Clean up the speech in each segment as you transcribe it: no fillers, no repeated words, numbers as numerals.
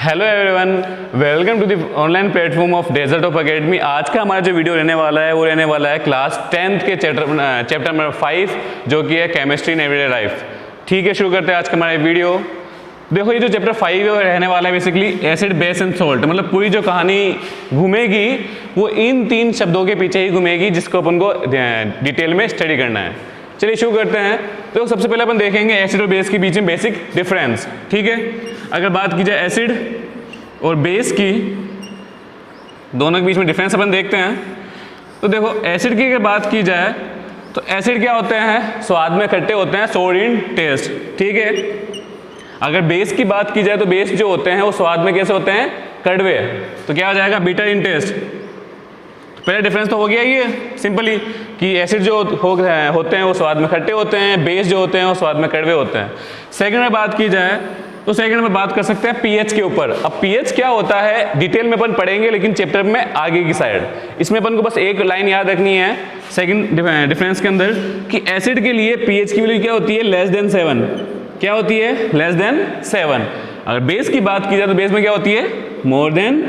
Hello everyone, welcome to the online platform of desert of academy. आज का हमारा जो वीडियो रहने वाला है वो रहने वाला है क्लास 10th के चैप्टर नंबर 5 जो कि है केमिस्ट्री इन एवरीडे लाइफ। ठीक है, शुरू करते हैं आज का हमारा वीडियो। देखो, ये जो चैप्टर 5 है वो रहने वाला है basically acid, base and salt. मतलब पूरी जो कहानी घूमेगी वो इन 3 शब्दों के पीछे ही घूमेगी जिसको अपन को डिटेल में स्टडी करना है। चलिए शुरू करते हैं। तो सबसे पहले अपन देखेंगे एसिड और बेस के बीच में बेसिक डिफरेंस। ठीक है, अगर बात की जाए एसिड और बेस की, दोनों के बीच में डिफरेंस अपन देखते हैं। तो देखो, एसिड की अगर बात की जाए तो एसिड क्या होते हैं, स्वाद में खट्टे होते हैं, सोर इन टेस्ट। ठीक है, अगर बेस की बात की जाए तो बेस जो होते हैं वो स्वाद में कैसे होते हैं, कड़वे। तो क्या हो जाएगा, बिटर इन टेस्ट। पहला डिफरेंस तो हो गया ये सिंपली कि एसिड जो होते हैं वो स्वाद में खट्टे होते हैं, बेस जो होते हैं वो स्वाद में कड़वे होते हैं। सेकंड में बात की जाए तो सेकंड में बात कर सकते हैं पीएच के ऊपर। अब पीएच क्या होता है डिटेल में अपन पढ़ेंगे, लेकिन चैप्टर में आगे की साइड। इसमें अपन को बस एक लाइन याद रखनी है सेकंड डिफरेंस के अंदर कि एसिड के लिए पीएच की वैल्यू क्या होती है, लेस देन 7। क्या होती है, लेस देन 7। अगर बेस की बात की जाए तो बेस में क्या होती है, मोर देन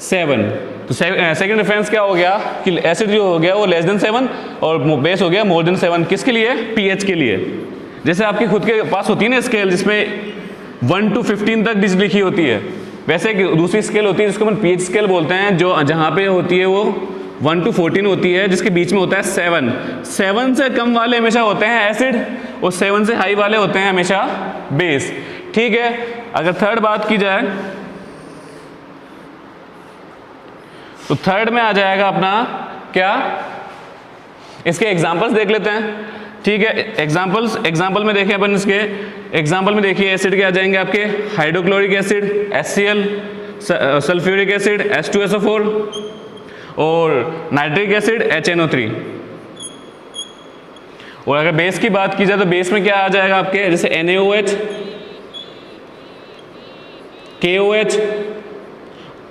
7। तो सेकंड डिफरेंस क्या हो गया कि एसिड जो हो गया वो लेस देन 7 और बेस हो गया मोर देन 7। किसके लिए, पीएच के लिए। जैसे आपके खुद के पास होती है ना स्केल जिसमें 1 to 15 तक डिजिट लिखी होती है, वैसे एक दूसरी स्केल होती है जिसको हम पीएच स्केल बोलते हैं, जो जहाँ पे होती है वो 1 to 14 होती है, जिसके बीच में होता है 7। 7 से कम वाले हमेशा होते हैं एसिड और 7 से हाई वाले होते हैं हमेशा बेस। ठीक है, अगर थर्ड बात की जाए तो थर्ड में आ जाएगा अपना क्या, इसके एग्जांपल्स देख लेते हैं। ठीक है, एग्जांपल में देखें अपन, इसके एग्जांपल में देखिए एसिड के आ जाएंगे आपके hydrochloric acid HCl, sulphuric acid H2SO4 और नाइट्रिक एसिड HNO3। और अगर बेस की बात की जाए तो बेस में क्या आ जाएगा आपके, जैसे NaOH, KOH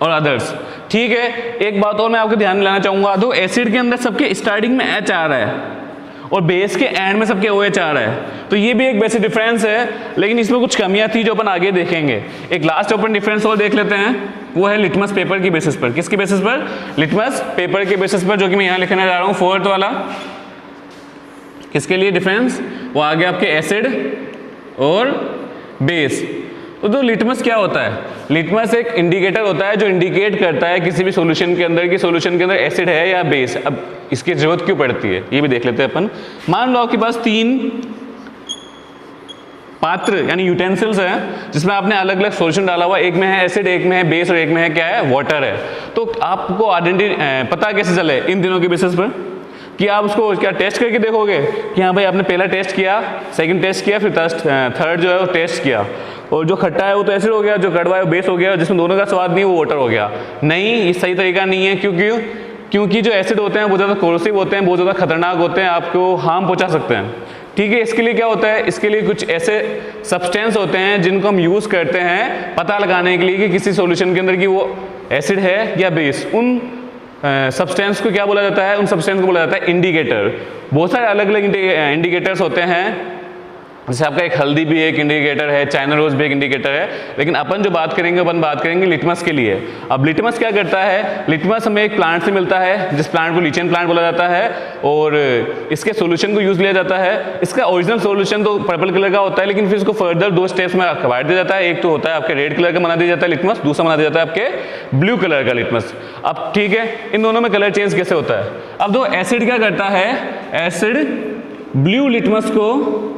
और अदर्स। ठीक है, एक बात और मैं आपको ध्यान में लाना चाहूंगा, तो एसिड के अंदर सबके स्टार्टिंग में H आ रहा है और बेस के एंड में सबके OH आ रहा है। तो ये भी एक बेसिक डिफरेंस है, लेकिन इसमें कुछ कमियां थी जो अपन आगे देखेंगे। एक लास्ट ओपन डिफरेंस और देख लेते हैं, वो है लिटमस पेपर की बेसिस पर। किसकी बेसिस पर, लिटमस पेपर के बेसिस पर, जो कि मैं यहाँ लिखने जा रहा हूँ फोर्थ वाला। किसके लिए डिफरेंस, वो आ गया आपके एसिड और बेस। तो लिटमस क्या होता है, लिटमस एक इंडिकेटर होता है जो इंडिकेट करता है किसी भी सॉल्यूशन के अंदर कि सॉल्यूशन के अंदर एसिड है या बेस। अब इसकी जरूरत क्यों पड़ती है ये भी देख लेते हैं अपन। मान लो आपके पास 3 पात्र यानी यूटेंसिल्स हैं जिसमें आपने अलग अलग सॉल्यूशन डाला हुआ, एक में है एसिड, एक में है बेस और एक में है क्या है, वाटर है। तो आपको पता कैसे चले इन तीनों के बेसिस पर कि आप उसको क्या टेस्ट करके देखोगे कि हाँ भाई आपने पहला टेस्ट किया, सेकंड टेस्ट किया, फिर थर्ड जो है वो टेस्ट किया, और जो खट्टा है वो तो एसिड हो गया, जो कड़वा है वो बेस हो गया, जिसमें दोनों का स्वाद नहीं वो वाटर हो गया। नहीं, ये सही तरीका नहीं है। क्योंकि जो एसिड होते हैं बहुत ज़्यादा कोरोसिव होते हैं, बहुत ज़्यादा खतरनाक होते हैं, आपको हार्म पहुंचा सकते हैं। ठीक है, इसके लिए क्या होता है, इसके लिए कुछ ऐसे सब्सटेंस होते हैं जिनको हम यूज़ करते हैं पता लगाने के लिए कि किसी सॉल्यूशन के अंदर कि वो एसिड है या बेस। उन सब्सटेंस को क्या बोला जाता है, उन सब्सटेंस को बोला जाता है इंडिकेटर। बहुत सारे अलग अलग इंडिकेटर्स होते हैं, जैसे आपका एक हल्दी भी एक इंडिकेटर है, चाइना रोज भी एक इंडिकेटर है, लेकिन अपन जो बात करेंगे लिटमस के लिए। अब लिटमस क्या करता है, लिटमस हमें एक प्लांट से मिलता है जिस प्लांट को लीचेन प्लांट बोला जाता है, और इसके सॉल्यूशन को यूज लिया जाता है। इसका ओरिजिनल सॉल्यूशन तो पर्पल कलर का होता है, लेकिन फिर इसको फर्दर 2 स्टेप्स में बांट दिया जाता है। एक तो होता है आपके रेड कलर का बना दिया जाता है लिटमस, दूसरा बना दिया जाता है आपके ब्लू कलर का लिटमस। अब ठीक है, इन दोनों में कलर चेंज कैसे होता है। अब दो एसिड क्या करता है, एसिड ब्लू लिटमस को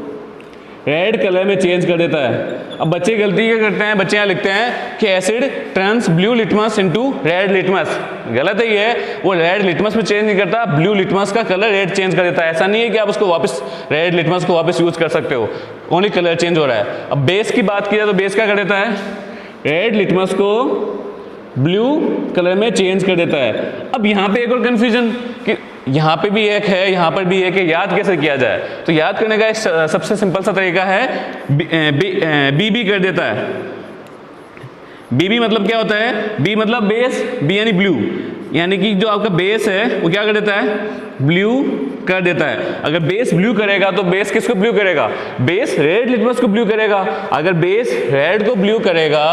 रेड कलर में चेंज कर देता है। अब बच्चे गलती क्या करते हैं, बच्चे यहाँ लिखते हैं कि asset turns blue litmus into red litmus. गलत है ये, वो रेड लिटमस में चेंज नहीं करता, ब्लू लिटमस का कलर रेड चेंज कर देता है। ऐसा नहीं है कि आप उसको वापस रेड लिटमस को वापस यूज कर सकते हो, ओनली कलर चेंज हो रहा है। अब बेस की बात की जाए तो बेस क्या कर देता है, रेड लिटमस को ब्लू कलर में चेंज कर देता है। अब यहाँ पे एक और कंफ्यूजन कि यहाँ पे भी एक है, यहाँ पर भी एक है, याद कैसे किया जाए। तो याद करने का सबसे सिंपल सा तरीका है, बी कर देता है। बी मतलब क्या होता है, बी मतलब बेस, बी यानी ब्लू। यानी कि जो आपका बेस है वो क्या कर देता है, ब्लू कर देता है। अगर बेस ब्लू करेगा तो बेस किसको ब्लू करेगा, बेस रेड लिटमस को ब्लू करेगा। अगर बेस रेड को ब्लू करेगा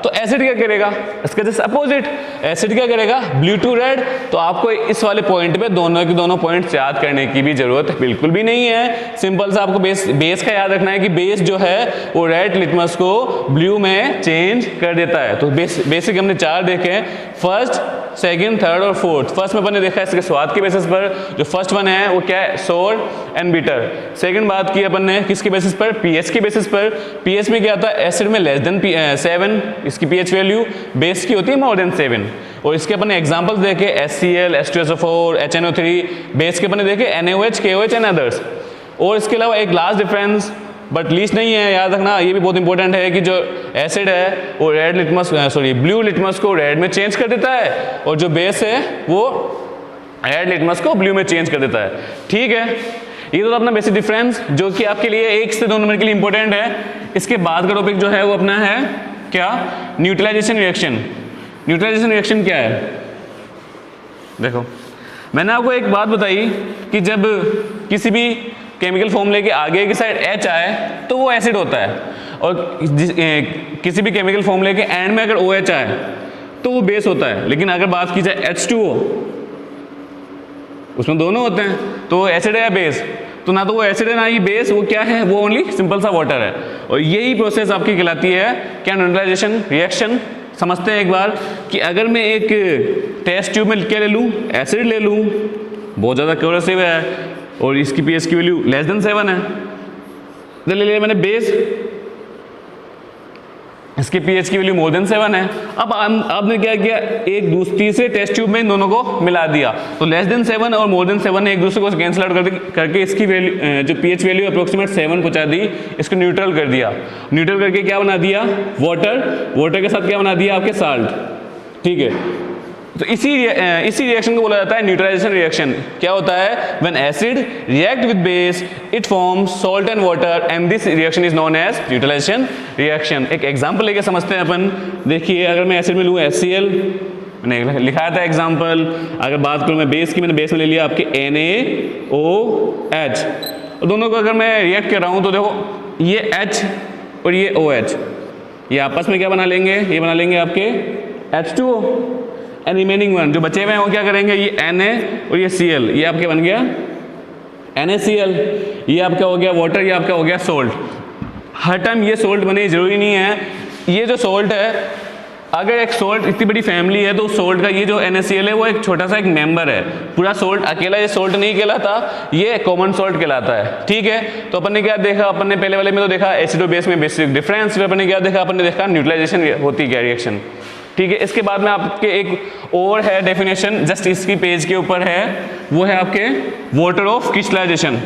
तो एसिड क्या करेगा, इसका जस्ट अपोजिट, एसिड क्या करेगा, ब्लू टू रेड। तो आपको इस वाले पॉइंट पे दोनों के दोनों पॉइंट्स याद करने की भी जरूरत बिल्कुल भी नहीं है। सिंपल सा आपको बेस का याद रखना है कि बेस जो है वो रेड लिटमस को ब्लू में चेंज कर देता है। तो बेसिक हमने 4 देखे, फर्स्ट, सेकंड, थर्ड और फोर्थ। फर्स्ट में अपन ने देखा इसके स्वाद के बेसिस पर, जो फर्स्ट वन है वो क्या है, सोर एंड बिटर। सेकंड बात की अपन ने किसके बेसिस पर, पीएच के बेसिस पर। पीएच में क्या आता है, एसिड में लेस देन 7 इसकी पीएच वैल्यू, बेस की होती है मोर देन 7। और इसके अपन ने एग्जांपल्स देखे, HCl, H2SO4, HNO3, बेस के अपन ने देखे NaOH, KOH एंड अदर्स। और इसके अलावा एक लास्ट डिफरेंस बट लीस्ट नहीं है, याद रखना, ये भी बहुत इंपॉर्टेंट है कि जो एसिड है वो रेड लिटमस ब्लू लिटमस को रेड में चेंज कर देता है, और जो बेस है वो रेड लिटमस को ब्लू में चेंज कर देता है। ठीक है, ये तो अपना बेसिक डिफरेंस जो कि आपके लिए 1 से 2 नंबर के लिए इंपॉर्टेंट है। इसके बाद का टॉपिक जो है वो अपना है क्या, न्यूट्रलाइजेशन रिएक्शन। न्यूट्रलाइजेशन रिएक्शन क्या है, देखो मैंने आपको एक बात बताई कि जब किसी भी केमिकल फॉर्मूले के आगे की साइड H आए तो वो एसिड होता है, और किसी भी केमिकल फॉर्मूले के एंड में अगर OH आए तो वो बेस होता है। लेकिन अगर बात की जाए H2O, उसमें दोनों होते हैं, तो एसिड है या बेस, तो ना तो वो एसिड है ना ही बेस, वो क्या है, वो ओनली सिंपल सा वाटर है। और यही प्रोसेस आपकी कहलाती है क्या, न्यूट्रलाइजेशन रिएक्शन। समझते हैं एक बार कि अगर मैं एक टेस्ट ट्यूब में क्या ले लूँ, एसिड ले लूँ, बहुत ज़्यादा कोरोसिव है और इसकी पीएच की वैल्यू लेस देन 7 है, तो ले लिया मैंने बेस, इसकी पीएच की वैल्यू मोर देन 7 है। अब आपने क्या किया, एक दूसरी से टेस्ट ट्यूब में इन दोनों को मिला दिया, तो लेस देन 7 और मोर देन 7 ने एक दूसरे को कैंसिल आउट करके इसकी वैल्यू जो पीएच वैल्यू अप्रोक्सीमेट 7 पहुंचा दी, इसको न्यूट्रल कर दिया। न्यूट्रल करके क्या बना दिया, वाटर के साथ क्या बना दिया, आपके साल्ट। ठीक है, तो इसी रिएक्शन को बोला जाता है न्यूट्रलाइजेशन रिएक्शन। क्या होता है, when acid react with base it forms salt and water and this reaction is known as neutralisation reaction. एक एग्जांपल लेके समझते हैं अपन। देखिए अगर मैं एसिड में लूँ HCl, मैंने लिखाया था एग्जांपल। अगर बात करूँ मैं बेस की, मैंने बेस में ले लिया आपके NaOH, और दोनों को अगर मैं रिएक्ट कर रहा हूँ तो देखो ये H और ये OH, ये आपस में क्या बना लेंगे, ये बना लेंगे आपके H2O, एंड रिमेनिंग वन जो बचे हुए हैं वो क्या करेंगे, ये Na और ये Cl, ये आपके बन गया NaCl, ये आपका हो गया वाटर, ये आपका हो गया सोल्ट। हर टाइम ये सोल्ट बने जरूरी नहीं है। ये जो सोल्ट है, अगर एक सोल्ट इतनी बड़ी फैमिली है तो सोल्ट का ये जो NaCl है वो एक छोटा सा एक मेंबर है। पूरा सोल्ट अकेला ये सोल्ट नहीं कहलाता, ये कॉमन सोल्ट कहलाता है। ठीक है, तो अपन ने क्या देखा, अपन ने पहले वाले में तो देखा एसिड और बेस में बेसिक डिफरेंस, फिर अपन ने क्या देखा, अपन ने देखा न्यूट्रलाइजेशन होती क्या रिएक्शन। ठीक है, इसके बाद में आपके एक और है डेफिनेशन, जस्ट इसकी पेज के ऊपर है, वो है आपके water of crystallisation.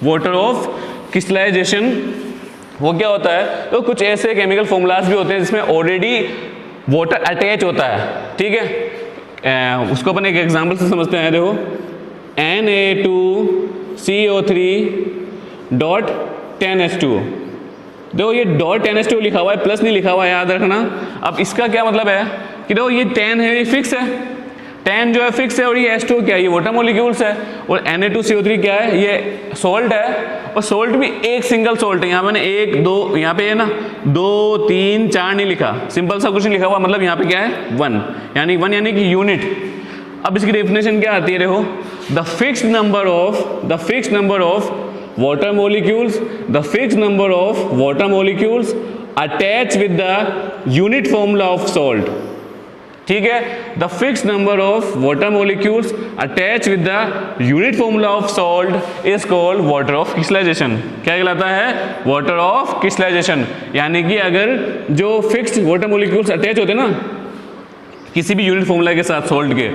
Water of crystallisation वो क्या होता है, तो कुछ ऐसे केमिकल फॉर्मूलाज भी होते हैं जिसमें ऑलरेडी वाटर अटैच होता है। ठीक है, उसको अपन एक एग्जांपल से समझते हैं। देखो Na2CO3.10H2O, देखो ये .10H2O लिखा हुआ है, प्लस नहीं लिखा हुआ है, याद रखना। अब इसका क्या मतलब है कि देखो ये 10 है, ये फिक्स है, 10 जो है फिक्स है, और ये H2O क्या है, ये वाटर मॉलिक्यूल्स है, और Na2CO3 क्या है, ये सॉल्ट है, और सॉल्ट भी एक सिंगल सॉल्ट है। यहाँ मैंने 1 2 यहाँ पे है ना 2 3 4 नहीं लिखा, सिंपल सा कुछ नहीं लिखा हुआ, मतलब यहाँ पे क्या है 1, यानी 1 यानी कि यूनिट। अब इसकी डेफिनेशन क्या आती है, देखो the fixed number of water molecules, the fixed number of water molecules attached with the unit formula of salt. ठीक है, the fixed number of water molecules attached with the unit formula of salt is called water of crystallization. क्या कहलाता है, water of crystallization। यानी कि अगर जो fixed water molecules attach होते हैं ना किसी भी यूनिट फॉर्मूला के साथ सॉल्ट के,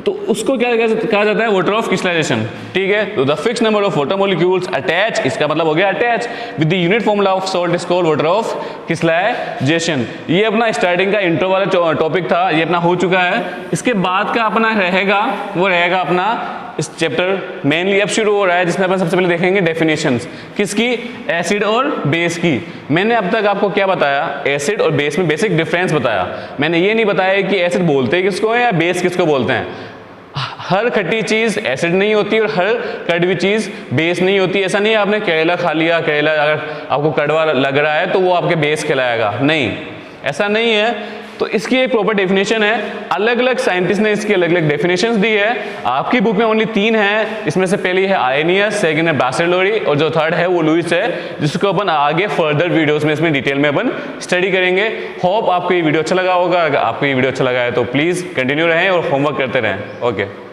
तो उसको क्या कहा जाता है, वाटर ऑफ क्रिस्टलाइजेशन। ठीक है, तो the fixed number of water molecules attach, इसका मतलब हो गया attach with the unit formula of salt is called water of crystallisation. ये अपना स्टार्टिंग का इंट्रो वाला टॉपिक था, ये अपना हो चुका है। इसके बाद का अपना रहेगा वो रहेगा अपना इस चैप्टर मेनली अब शुरू हो रहा है, जिसमें अपन सबसे पहले देखेंगे डेफिनेशंस किसकी, एसिड और बेस की। मैंने अब तक आपको क्या बताया, एसिड और बेस में बेसिक डिफरेंस बताया। मैंने ये नहीं बताया कि एसिड बोलते किसको है या बेस किसको बोलते हैं। हर खट्टी चीज एसिड नहीं होती और हर कड़वी चीज बेस नहीं होती। ऐसा नहीं है आपने करेला खा लिया, करेला अगर आपको कड़वा लग रहा है तो वो आपके बेस कहलाएगा, नहीं, ऐसा नहीं है। तो इसकी एक प्रॉपर डेफिनेशन है, अलग अलग साइंटिस्ट ने इसकी अलग अलग डेफिनेशंस दी है। आपकी बुक में ओनली 3 है, इसमें से पहली है आर्हेनियस, सेकंड है बैसिलोरी और जो थर्ड है वो लुईस है, जिसको अपन आगे फर्दर वीडियोस में इसमें डिटेल में अपन स्टडी करेंगे। होप आपको ये वीडियो अच्छा लगा होगा। अगर आपको ये वीडियो अच्छा लगा है तो प्लीज कंटिन्यू रहें और होमवर्क करते रहें। ओके।